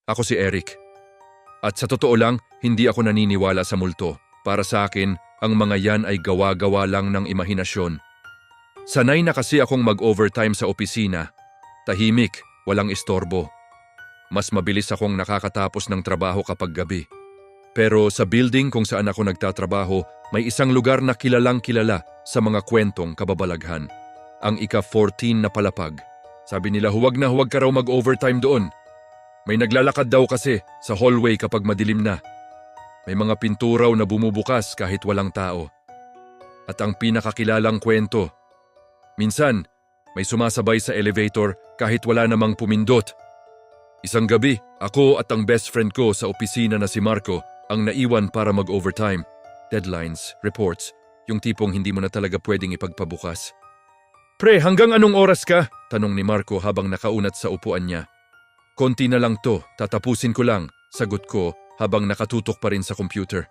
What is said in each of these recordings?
Ako si Eric. At sa totoo lang, hindi ako naniniwala sa multo. Para sa akin, ang mga yan ay gawa-gawa lang ng imahinasyon. Sanay na kasi akong mag-overtime sa opisina. Tahimik, walang istorbo. Mas mabilis akong nakakatapos ng trabaho kapag gabi. Pero sa building kung saan ako nagtatrabaho, may isang lugar na kilalang kilala sa mga kwentong kababalaghan. Ang ika-14 na palapag. Sabi nila huwag na huwag ka raw mag-overtime doon. May naglalakad daw kasi sa hallway kapag madilim na. May mga pinturaw na bumubukas kahit walang tao. At ang pinakakilalang kwento, minsan may sumasabay sa elevator kahit wala namang pumindot. Isang gabi, ako at ang best friend ko sa opisina na si Marco ang naiwan para mag-overtime. Deadlines, reports, yung tipong hindi mo na talaga pwedeng ipagpabukas. Pre, hanggang anong oras ka? Tanong ni Marco habang nakaunat sa upuan niya. Konti na lang to, tatapusin ko lang, sagot ko habang nakatutok pa rin sa computer.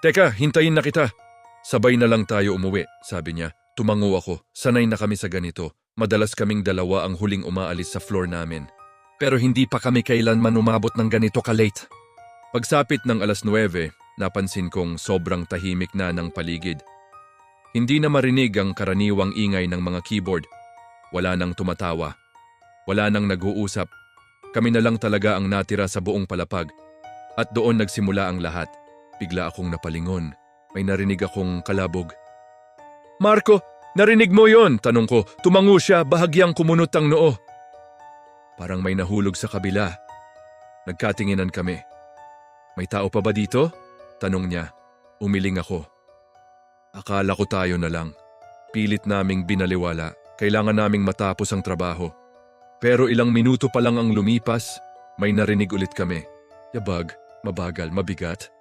Teka, hintayin na kita. Sabay na lang tayo umuwi, sabi niya. Tumango ako, sanay na kami sa ganito. Madalas kaming dalawa ang huling umaalis sa floor namin. Pero hindi pa kami kailanman umabot ng ganito ka-late. Pagsapit ng 9:00, napansin kong sobrang tahimik na ng paligid. Hindi na marinig ang karaniwang ingay ng mga keyboard. Wala nang tumatawa. Wala nang nag-uusap. Kami na lang talaga ang natira sa buong palapag. At doon nagsimula ang lahat. Bigla akong napalingon. May narinig akong kalabog. Marco, narinig mo yon? Tanong ko. Tumango siya, bahagyang kumunot ang noo. Parang may nahulog sa kabila. Nagkatinginan kami. May tao pa ba dito? Tanong niya. Umiling ako. Akala ko tayo na lang. Pilit naming binaliwala. Kailangan naming matapos ang trabaho. Pero ilang minuto pa lang ang lumipas, may narinig ulit kami. Yabag, mabagal, mabigat.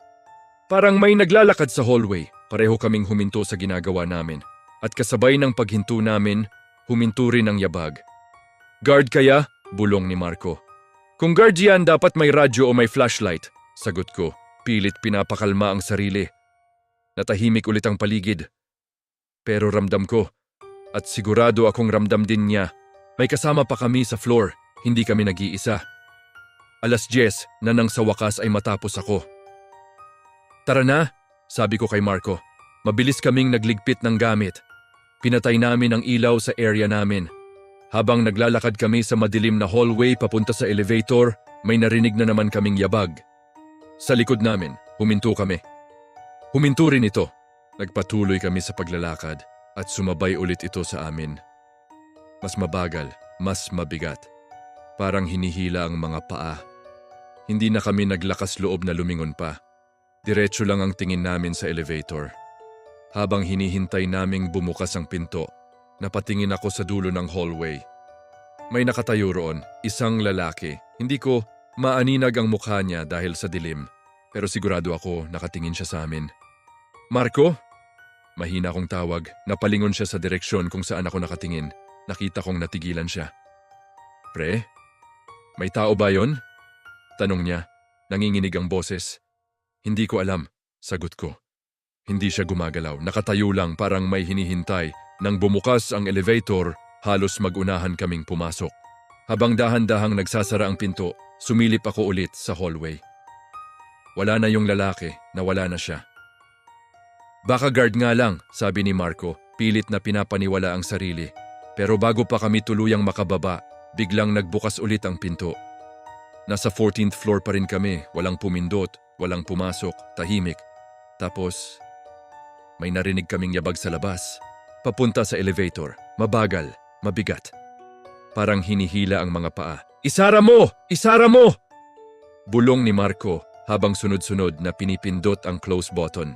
Parang may naglalakad sa hallway. Pareho kaming huminto sa ginagawa namin. At kasabay ng paghinto namin, huminto rin ang yabag. Guard kaya? Bulong ni Marco. Kung guard yan, dapat may radyo o may flashlight. Sagot ko, pilit pinapakalma ang sarili. Natahimik ulit ang paligid. Pero ramdam ko, at sigurado akong ramdam din niya, may kasama pa kami sa floor, hindi kami nag-iisa. 10:00 na nang sa wakas ay matapos ako. Tara na, sabi ko kay Marco. Mabilis kaming nagligpit ng gamit. Pinatay namin ang ilaw sa area namin. Habang naglalakad kami sa madilim na hallway papunta sa elevator, may narinig na naman kaming yabag. Sa likod namin, huminto kami. Huminto rin ito. Nagpatuloy kami sa paglalakad at sumabay ulit ito sa amin. Mas mabagal, mas mabigat. Parang hinihila ang mga paa. Hindi na kami naglakas loob na lumingon pa. Diretso lang ang tingin namin sa elevator. Habang hinihintay naming bumukas ang pinto, napatingin ako sa dulo ng hallway. May nakatayo roon, isang lalaki. Hindi ko maaninag ang mukha niya dahil sa dilim. Pero sigurado ako nakatingin siya sa amin. Marco? Mahina akong tawag. Napalingon siya sa direksyon kung saan ako nakatingin. Nakita kong natigilan siya. Pre? May tao ba yon? Tanong niya. Nanginginig ang boses. Hindi ko alam, sagot ko. Hindi siya gumagalaw. Nakatayo lang parang may hinihintay. Nang bumukas ang elevator, halos mag-unahan kaming pumasok. Habang dahan-dahang nagsasara ang pinto, sumilip ako ulit sa hallway. Wala na yung lalaki, nawala na siya. Baka guard nga lang, sabi ni Marco, pilit na pinapaniwala ang sarili. Pero bago pa kami tuluyang makababa, biglang nagbukas ulit ang pinto. Nasa 14th floor pa rin kami, walang pumindot, walang pumasok, tahimik. Tapos, may narinig kaming yabag sa labas. Papunta sa elevator, mabagal, mabigat. Parang hinihila ang mga paa. Isara mo! Isara mo! Bulong ni Marco habang sunod-sunod na pinipindot ang close button.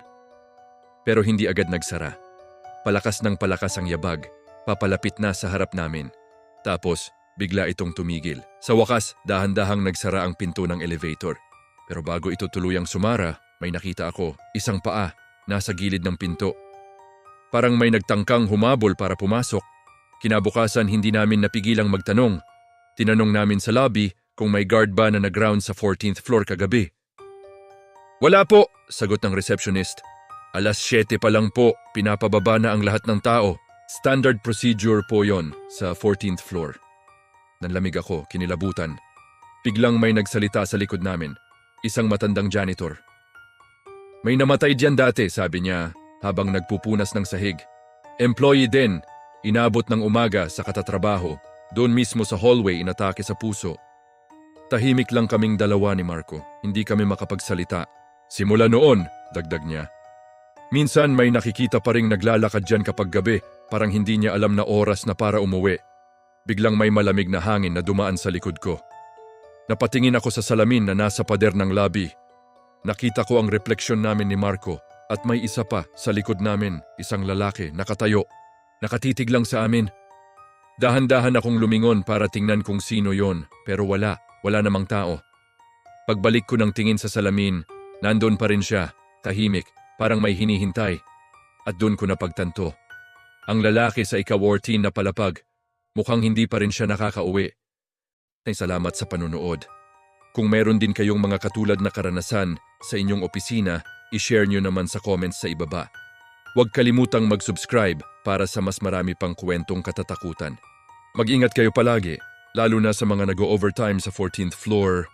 Pero hindi agad nagsara. Palakas ng palakas ang yabag. Papalapit na sa harap namin. Tapos, bigla itong tumigil. Sa wakas, dahan-dahang nagsara ang pinto ng elevator. Pero bago ito tuluyang sumara, may nakita ako, isang paa, nasa gilid ng pinto. Parang may nagtangkang humabol para pumasok. Kinabukasan hindi namin napigilang magtanong. Tinanong namin sa lobby kung may guard ba na nag-round sa 14th floor kagabi. Wala po, sagot ng receptionist. 7:00 pa lang po, pinapababa na ang lahat ng tao. Standard procedure po yon sa 14th floor. Nanlamig ako, kinilabutan. Biglang may nagsalita sa likod namin. Isang matandang janitor. May namatay diyan dati, sabi niya habang nagpupunas ng sahig. Employee din. Inabot ng umaga sa katatrabaho. Doon mismo sa hallway inatake sa puso. Tahimik lang kaming dalawa ni Marco. Hindi kami makapagsalita. Simula noon, dagdag niya. Minsan may nakikita pa ring naglalakad dyan kapag gabi, parang hindi niya alam na oras na para umuwi. Biglang may malamig na hangin na dumaan sa likod ko. Napatingin ako sa salamin na nasa pader ng lobby. Nakita ko ang refleksyon namin ni Marco at may isa pa sa likod namin, isang lalaki, nakatayo. Nakatitig lang sa amin. Dahan-dahan akong lumingon para tingnan kung sino yon, pero wala namang tao. Pagbalik ko ng tingin sa salamin, nandun pa rin siya, tahimik, parang may hinihintay. At doon ko napagtanto. Ang lalaki sa ika-14 na palapag, mukhang hindi pa rin siya nakakauwi. Ay salamat sa panunood. Kung meron din kayong mga katulad na karanasan sa inyong opisina, i-share nyo naman sa comments sa ibaba. Huwag kalimutang mag-subscribe para sa mas marami pang kwentong katatakutan. Mag-ingat kayo palagi, lalo na sa mga nag-overtime sa 14th floor